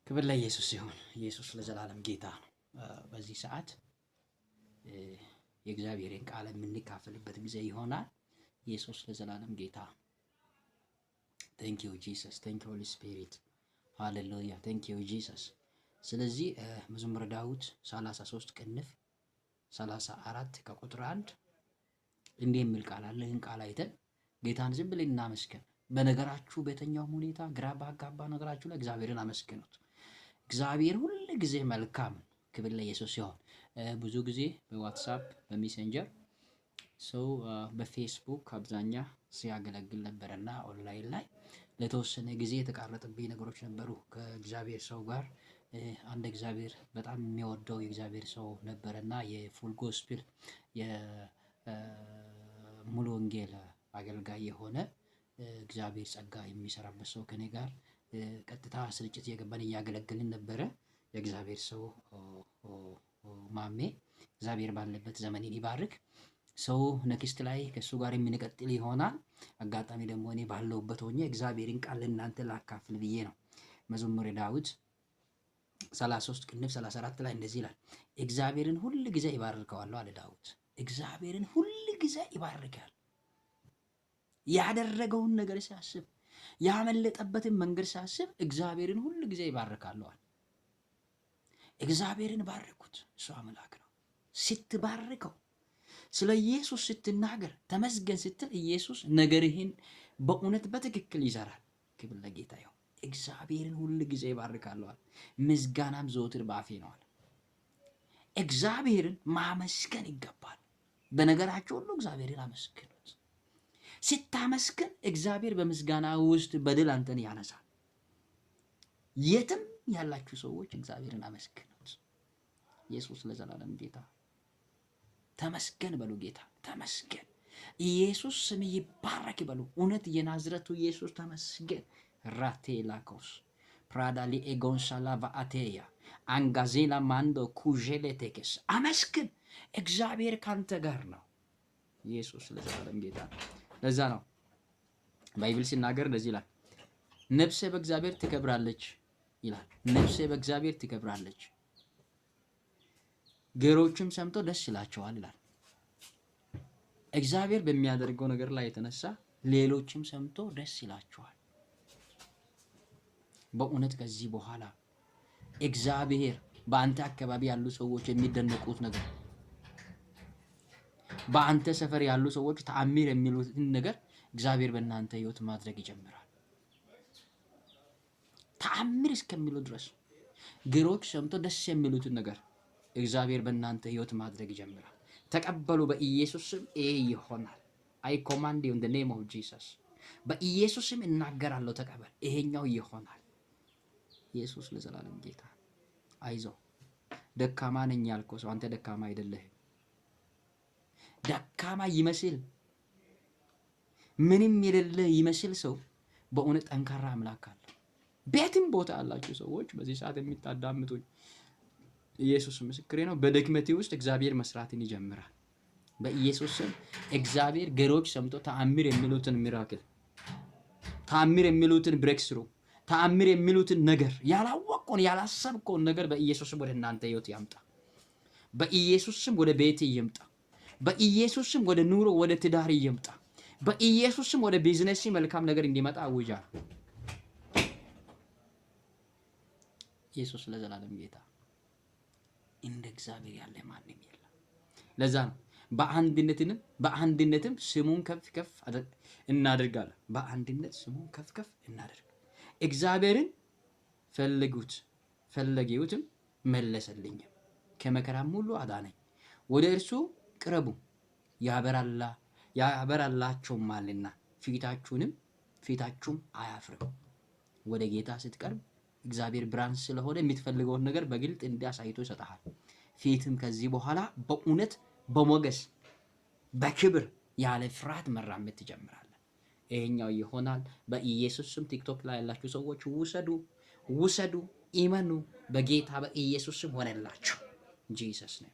ክብር ለኢየሱስ ይሁን። ኢየሱስ ለዘላለም ጌታ ነው። በዚህ ሰዓት የእግዚአብሔርን ቃል የምንካፈልበት ጊዜ ይሆናል። ኢየሱስ ለዘላለም ጌታ። ቴንክ ዩ ጂሰስ፣ ቴንክ ዩ ሆሊ ስፒሪት፣ ሃሌሉያ፣ ቴንክ ዩ ጂሰስ። ስለዚህ መዝሙረ ዳዊት 33 ቅንፍ 34 ከቁጥር 1 እንዲህ የሚል ቃል አለ። ይህን ቃል አይተን ጌታን ዝም ብለን እናመስግን። በነገራችሁ በየትኛውም ሁኔታ ግራ ባጋባ ነገራችሁ ላይ እግዚአብሔርን አመስግኑት። እግዚአብሔር ሁል ጊዜ መልካም። ክብር ለኢየሱስ ይሁን። ብዙ ጊዜ በዋትስአፕ በሜሴንጀር ሰው በፌስቡክ አብዛኛ ሲያገለግል ነበርና ኦንላይን ላይ ለተወሰነ ጊዜ የተቃረጠብኝ ነገሮች ነበሩ ከእግዚአብሔር ሰው ጋር። አንድ እግዚአብሔር በጣም የሚወደው የእግዚአብሔር ሰው ነበርና የፉል ጎስፔል የሙሉ ወንጌል አገልጋይ የሆነ እግዚአብሔር ጸጋ የሚሰራበት ሰው ከኔ ጋር ቀጥታ ስርጭት እየገባን እያገለገልን ነበረ። የእግዚአብሔር ሰው ማሜ እግዚአብሔር ባለበት ዘመኔን ይባርክ። ሰው ነክስት ላይ ከሱ ጋር የምንቀጥል ይሆናል። አጋጣሚ ደግሞ እኔ ባለውበት ሆኜ እግዚአብሔርን ቃል ለእናንተ ላካፍል ብዬ ነው። መዝሙረ ዳዊት 33 ቅንፍ 34 ላይ እንደዚህ ይላል፣ እግዚአብሔርን ሁል ጊዜ ይባርከዋለሁ አለ ዳዊት። እግዚአብሔርን ሁል ጊዜ ይባርካል። ያደረገውን ነገር ሲያስብ፣ ያመለጠበትን መንገድ ሲያስብ እግዚአብሔርን ሁል ጊዜ ይባርካለዋል። እግዚአብሔርን ባርኩት፣ እሱ አምላክ ነው። ስትባርከው፣ ስለ ኢየሱስ ስትናገር፣ ተመስገን ስትል ኢየሱስ ነገርህን በእውነት በትክክል ይሰራል። ክብር ለጌታ ይሁን። እግዚአብሔርን ሁል ጊዜ ይባርካለዋል፣ ምስጋናም ዘወትር በአፌ ነው አለ። እግዚአብሔርን ማመስገን ይገባል። በነገራችሁ ሁሉ እግዚአብሔርን አመስግኑት። ስታመስገን እግዚአብሔር በምስጋና ውስጥ በድል አንተን ያነሳል። የትም ያላችሁ ሰዎች እግዚአብሔርን አመስግኑት። ኢየሱስ ለዘላለም ጌታ። ተመስገን በሉ። ጌታ ተመስገን። ኢየሱስ ስም ይባረክ በሉ። እውነት የናዝረቱ ኢየሱስ ተመስገን። ራቴላኮስ ፕራዳሊ ኤጎንሳላ ቫአቴያ አንጋዜላ ማንዶ ኩዤሌ ቴኬስ። አመስግን። እግዚአብሔር ካንተ ጋር ነው። ኢየሱስ ለዘላለም ጌታ። ለዛ ነው ባይብል ሲናገር እንደዚህ ይላል፣ ነፍሴ በእግዚአብሔር ትከብራለች ይላል። ነፍሴ በእግዚአብሔር ትከብራለች፣ ገሮችም ሰምቶ ደስ ይላቸዋል ይላል። እግዚአብሔር በሚያደርገው ነገር ላይ የተነሳ ሌሎችም ሰምቶ ደስ ይላቸዋል። በእውነት ከዚህ በኋላ እግዚአብሔር በአንተ አካባቢ ያሉ ሰዎች የሚደነቁት ነገር፣ በአንተ ሰፈር ያሉ ሰዎች ተአምር የሚሉትን ነገር እግዚአብሔር በእናንተ ህይወት ማድረግ ይጀምራል። ተአምር እስከሚሉ ድረስ ገሮች ሰምቶ ደስ የሚሉትን ነገር እግዚአብሔር በእናንተ ህይወት ማድረግ ይጀምራል። ተቀበሉ። በኢየሱስ ስም ይሄ ይሆናል። አይ ኮማንድ ኢን ዘ ኔም ኦፍ ጂሰስ። በኢየሱስ ስም እናገራለሁ። ተቀበል። ይሄኛው ይሆናል። ኢየሱስ ለዘላለም ጌታ። አይዞ። ደካማ ነኝ ያልከው ሰው አንተ ደካማ አይደለህም። ደካማ ይመስል ምንም የሌለ ይመስል ሰው በእውነት ጠንካራ አምላክ አለ። ቤትም ቦታ ያላችሁ ሰዎች በዚህ ሰዓት የሚታዳምጡኝ ኢየሱስ ምስክሬ ነው። በድክመቴ ውስጥ እግዚአብሔር መስራትን ይጀምራል። በኢየሱስ ስም እግዚአብሔር ገሮች ሰምቶ ተአምር የሚሉትን ሚራክል፣ ተአምር የሚሉትን ብሬክስሩ፣ ተአምር የሚሉትን ነገር ያላወቀውን ያላሰብከውን ነገር በኢየሱስ ስም ወደ እናንተ ህይወት ያምጣ። በኢየሱስ ስም ወደ ቤት ይምጣ። በኢየሱስ ስም ወደ ኑሮ ወደ ትዳር ይምጣ። በኢየሱስ ስም ወደ ቢዝነስ መልካም ነገር እንዲመጣ አውጃለሁ። ኢየሱስ ለዘላለም ጌታ። እንደ እግዚአብሔር ያለ ማንም የለም። ለዛ ነው በአንድነትም ስሙን ከፍ ከፍ እናደርጋለን። በአንድነት ስሙን ከፍ ከፍ እናደርግ። እግዚአብሔርን ፈለጉትም መለሰልኝም፣ ከመከራም ሁሉ አዳነኝ። ወደ እርሱ ቅረቡ ያበራላችሁማልና ፊታችሁም አያፍርም። ወደ ጌታ ስትቀርብ እግዚአብሔር ብርሃን ስለሆነ የምትፈልገውን ነገር በግልጥ እንዲያሳይቶ ይሰጣል። ፊትም ከዚህ በኋላ በእውነት በሞገስ በክብር ያለ ፍርሃት መራመድ ትጀምራለህ። ይሄኛው ይሆናል በኢየሱስ ስም። ቲክቶክ ላይ ያላችሁ ሰዎች ውሰዱ፣ ኢመኑ። በጌታ በኢየሱስ ስም ሆነላችሁ። ጂሰስ ነው።